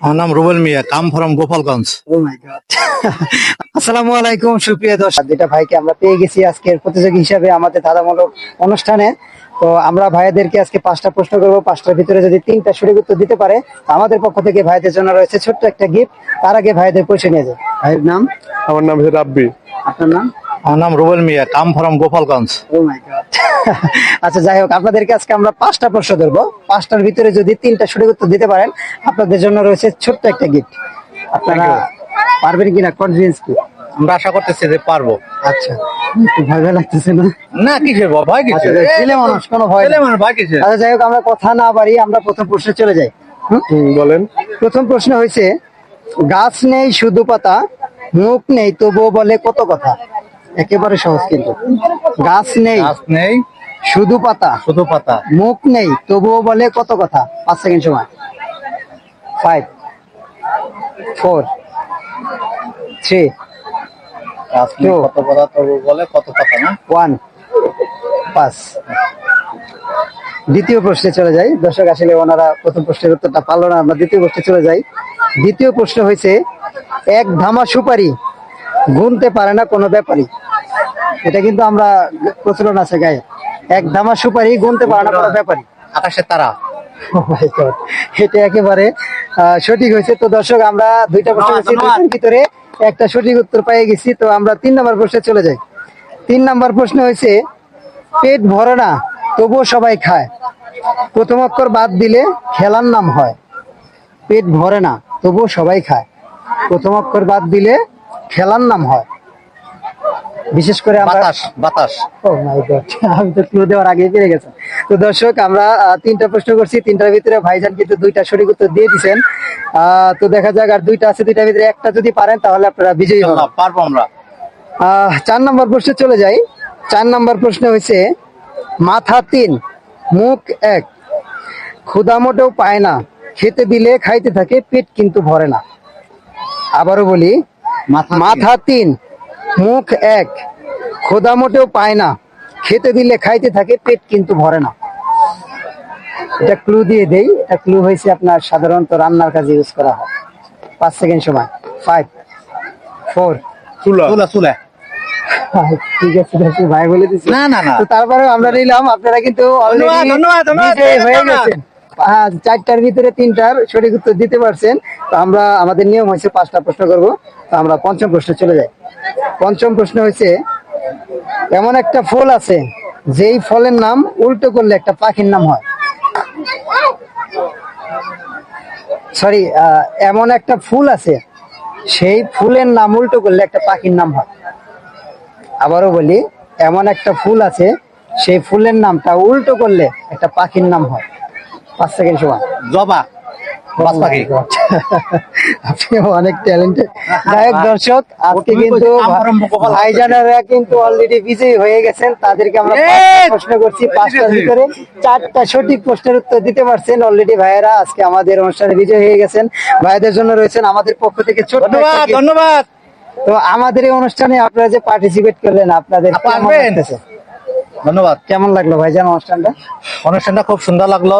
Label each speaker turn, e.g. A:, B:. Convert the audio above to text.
A: আমার নাম রুবেল মিয়া, come from Gopalganj.
B: আসসালামু আলাইকুম সুপ্রিয় দর্শক, যেটা ভাইকে আমরা পেয়ে গেছি আজকের প্রতিযোগী হিসাবে আমাদের ধাঁধামূলক অনুষ্ঠানে। তো আমরা ভাইদেরকে আজকে 5টা প্রশ্ন করবো, 5টার ভিতরে যদি 3টা সঠিক উত্তর দিতে পারে আমাদের পক্ষ থেকে ভাইদের জন্য রয়েছে ছোট্ট একটা গিফট। তার আগে ভাইদের পরিচয় নিয়ে যায়। ভাইয়ের নাম?
C: আমার নাম হচ্ছে রাব্বি।
B: আপনার নাম?
A: আমার নাম রুবেল মিয়া, কাম ফ্রম গোপালগঞ্জ।
B: আচ্ছা, যাই হোক, আপনাদেরকে আজকে আমরা 5টা প্রশ্ন ধরবো। 5টার ভিতরে যদি 3টা সঠিক উত্তর দিতে পারেন আপনাদের জন্য রয়েছে ছোট্ট একটা গিফট। আপনারা পারবেন কিনা, কনফিডেন্স কি?
A: আমরা আশা করতেছি যে পারবো।
B: আচ্ছা, একটু ভয় ভয় লাগতেছে না?
A: না, কিসের ভয়?
B: আচ্ছা, ছেলে মানুষ, কোনো ভয় নেই।
A: ভয় কিসের?
B: আচ্ছা, যাই হোক, আমরা কথা না বাড়িয়ে আমরা প্রথম প্রশ্নে চলে যাই।
C: বলেন।
B: প্রথম প্রশ্ন হয়েছে, গাছ নেই শুধু পাতা, মুখ নেই তবুও বলে কত কথা। একেবারে সহজ কিন্তু। গাছ নেই
A: গাছ নেই,
B: শুধু পাতা,
A: শুধু পাতা।
B: মুখ নেই তবুও বলে কত কথা। 5 সেকেন্ড সময়। 5 4 3
A: গাছ নেই, কত কথা, তবু বলে কত কথা না?
B: 1 পাস। দ্বিতীয় প্রশ্নে চলে যাই। দর্শক, আসলে ওনারা প্রথম প্রশ্নের উত্তরটা পারলো না, আমরা দ্বিতীয় প্রশ্নে চলে যাই। দ্বিতীয় প্রশ্ন হয়েছে, এক ধামা সুপারি গুনতে পারে না কোনো ব্যাপারী। এটা কিন্তু আমরা প্রচলন আছে গায়ে, এক ধামা সুপারি গুনতে পারে না কোনো ব্যাপারী।
A: আকাশের তারা।
B: Oh my God, এটা একেবারে সঠিক হয়েছে। তো দর্শক, আমরা 2টা প্রশ্ন করেছি, 2টার ভিতরে একটা সঠিক উত্তর পেয়ে গেছি। তো আমরা 3 নম্বর প্রশ্নে চলে যাই। 3 নম্বর প্রশ্ন হয়েছে, পেট ভরে না তবুও সবাই খায়, প্রথম অক্ষর বাদ দিলে খেলার নাম হয়। পেট ভরে না তবুও সবাই খায়, প্রথম অক্ষর বাদ দিলে খেলার নাম হয়। বিশেষ করে আমরা
A: বাতাস, বাতাস।
B: Oh my God, আমি তো ক্লু দেওয়ার আগেই পেরে গেছেন। তো দর্শক, আমরা 3টা প্রশ্ন করছি, 3টার ভিতরে ভাইজান কিন্তু 2টা সঠিক উত্তর দিয়ে দিচ্ছেন। তো দেখা যাক, আর 2টা আছে, 2টার ভিতরে একটা যদি পারেন তাহলে আপনারা বিজয়ী হবেন।
A: ইনশাআল্লাহ পারবো আমরা।
B: 4 নম্বর প্রশ্নে চলে যাই। 4 নম্বর প্রশ্ন হয়েছে, মাথা 3 মুখ 1, ক্ষুধা মোটেও পায় না, খেতে দিলে খাইতে থাকে, পেট কিন্তু ভরে না। আবারও বলি, মাথা 3 মুখ 1, ক্ষুধা মোটেও পায় না, খেতে দিলে খাইতে থাকে, পেট কিন্তু ভরে না। এটা ক্লু দিয়ে দেই। এটা ক্লু হয়েছে আপনার সাধারণত রান্নার কাজে ইউজ করা হয়। 5 সেকেন্ড সময়। 5 4
C: চুলা।
A: চুলা, চুলা।
B: ঠিক আছে, ভাই বলে দিচ্ছি।
A: না, না, না।
B: তো তারপরে আমরা নিলাম, আপনারা কিন্তু already
A: ধন্যবাদ, ধন্যবাদ,
B: বিজয়ী হয়ে
A: ধন্যবাদ।
B: গেছেন। 4টার ভিতরে 3টার সঠিক উত্তর দিতে পারছেন। তো আমরা, আমাদের নিয়ম হয়েছে 5টা প্রশ্ন করবো। তো আমরা পঞ্চম প্রশ্নে চলে যাই। পঞ্চম প্রশ্ন হয়েছে, এমন একটা ফুল আছে যেই ফলের নাম উল্টো করলে একটা পাখির নাম হয়। সরি, এমন একটা ফুল আছে সেই ফুলের নাম উল্টো করলে একটা পাখির নাম হয়। আবারও বলি, এমন একটা ফুল আছে সেই ফুলের নামটা উল্টো করলে একটা পাখির নাম হয়। 5 সেকেন্ড সময়।
A: জবা, বাজ পাখি।
B: আপনি অনেক ট্যালেন্টেড। যাই হোক দর্শক, আজকে কিন্তু ভাইজানেরা কিন্তু অলরেডি বিজয়ী হয়ে গেছেন। তাদেরকে আমরা 5টা প্রশ্ন করছি, 5টার ভিতরে 4টা সঠিক প্রশ্নের উত্তর দিতে পারছেন অলরেডি ভাইয়েরা। আজকে আমাদের অনুষ্ঠানে বিজয়ী হয়ে গেছেন। ভাইদের জন্য রয়েছেন আমাদের পক্ষ থেকে ছোট্ট একটা
A: ধন্যবাদ,
B: gift।
A: ধন্যবাদ।
B: তো আমাদের এই অনুষ্ঠানে আপনারা যে পার্টিসিপেট করলেন, আপনাদের কেমন
A: পারবেন।
B: লাগতেছে?
A: ধন্যবাদ।
B: কেমন লাগলো ভাইজান অনুষ্ঠানটা?
A: অনুষ্ঠানটা খুব সুন্দর লাগলো।